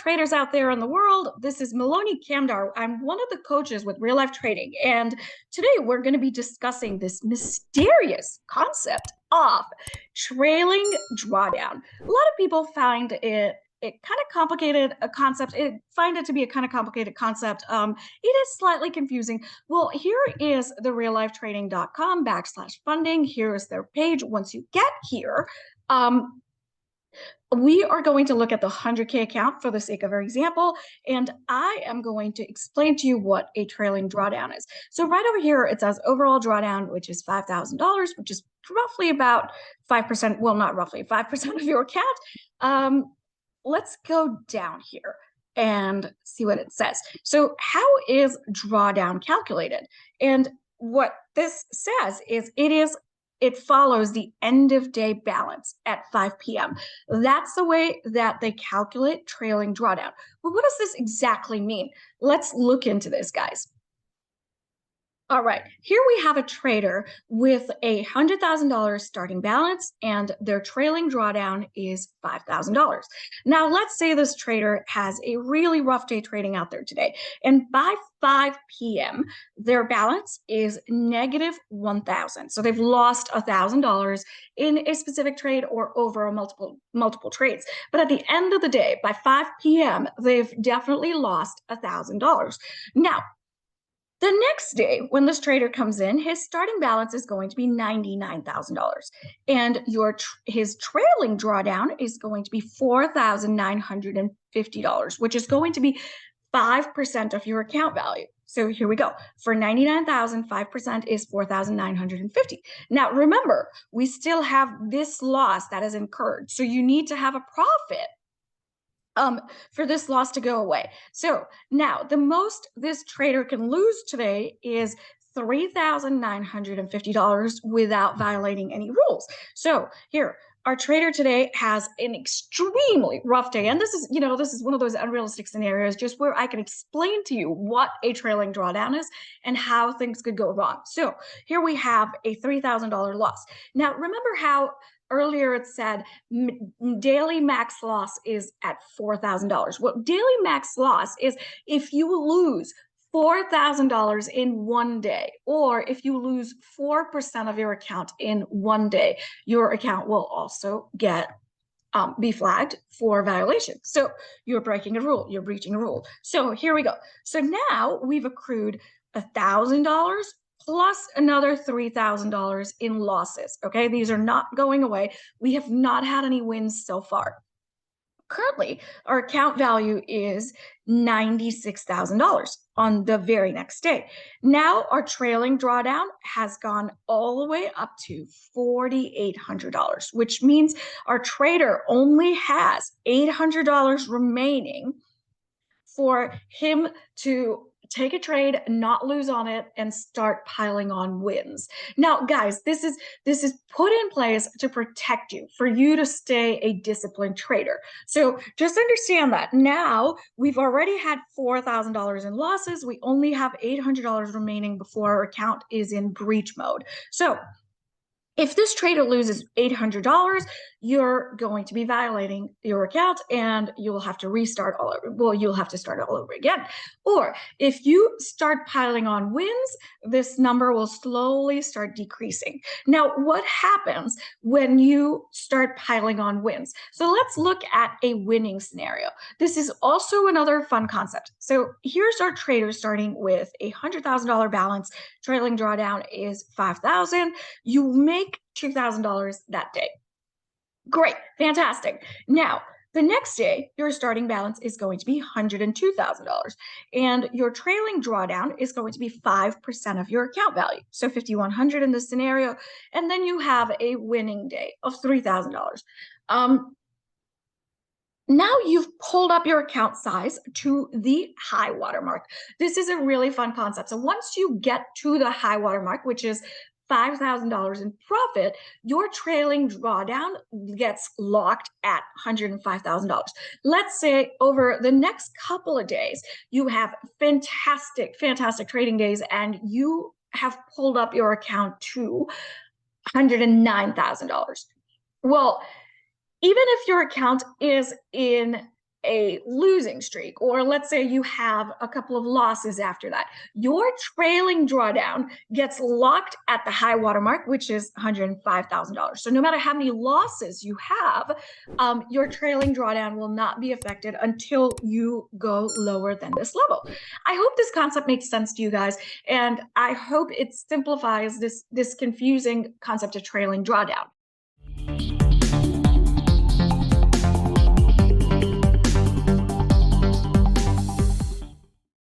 traders out there in the world. This is Miloni Kamdar. I'm one of the coaches with Real Life Trading, and today we're going to be discussing this mysterious concept of trailing drawdown. A lot of people find it kind of complicated a concept. Find it to be a kind of complicated concept. It is slightly confusing. Well, here is the reallifetrading.com/funding. Here is their page. Once you get here, we are going to look at the 100K account for the sake of our example, and I am going to explain to you what a trailing drawdown is. So right over here, it says overall drawdown, which is $5,000, which is roughly about 5%, well, not roughly, 5% of your account. Let's go down here and see what it says. So how is drawdown calculated? And what this says is it follows the end of day balance at 5 p.m. That's the way that they calculate trailing drawdown. But what does this exactly mean? Let's look into this, guys. All right, here we have a trader with a $100,000 starting balance, and their trailing drawdown is $5,000. Now, let's say this trader has a really rough day trading out there today, and by 5 p.m., their balance is negative 1,000. So they've lost $1,000 in a specific trade or over multiple trades. But at the end of the day, by 5 p.m., they've definitely lost $1,000. Now, the next day, when this trader comes in, his starting balance is going to be $99,000, and his trailing drawdown is going to be $4,950, which is going to be 5% of your account value. So here we go. For $99,000, 5% is $4,950. Now, remember, we still have this loss that is incurred, so you need to have a profit for this loss to go away. So now the most this trader can lose today is $3,950 without violating any rules. So here, our trader today has an extremely rough day. And this is one of those unrealistic scenarios just where I can explain to you what a trailing drawdown is and how things could go wrong. So here we have a $3,000 loss. Now, remember how earlier it said daily max loss is at $4,000. Well, daily max loss is if you lose $4,000 in one day, or if you lose 4% of your account in one day, your account will also be flagged for violation. So you're breaking a rule, you're breaching a rule. So here we go. So now we've accrued $1,000 plus another $3,000 in losses. Okay, these are not going away. We have not had any wins so far. Currently, our account value is $96,000 on the very next day. Now, our trailing drawdown has gone all the way up to $4,800, which means our trader only has $800 remaining for him to take a trade, not lose on it, and start piling on wins. Now, guys, this is put in place to protect you, for you to stay a disciplined trader. So just understand that now we've already had $4,000 in losses. We only have $800 remaining before our account is in breach mode. So if this trader loses $800, you're going to be violating your account and you'll have to restart all over. Well, you'll have to start all over again. Or if you start piling on wins, this number will slowly start decreasing. Now, what happens when you start piling on wins? So let's look at a winning scenario. This is also another fun concept. So here's our trader starting with a $100,000 balance. Trailing drawdown is $5,000. You make $2,000 that day. Great, fantastic. Now, the next day, your starting balance is going to be $102,000, and your trailing drawdown is going to be 5% of your account value, so $5,100 in this scenario, and then you have a winning day of $3,000. Now you've pulled up your account size to the high water mark. This is a really fun concept. So once you get to the high water mark, which is $5,000 in profit, your trailing drawdown gets locked at $105,000. Let's say over the next couple of days, you have fantastic trading days, and you have pulled up your account to $109,000. Well, even if your account is in a losing streak, or let's say you have a couple of losses after that, your trailing drawdown gets locked at the high water mark, which is $105,000. So no matter how many losses you have, your trailing drawdown will not be affected until you go lower than this level. I hope this concept makes sense to you guys, and I hope it simplifies this confusing concept of trailing drawdown.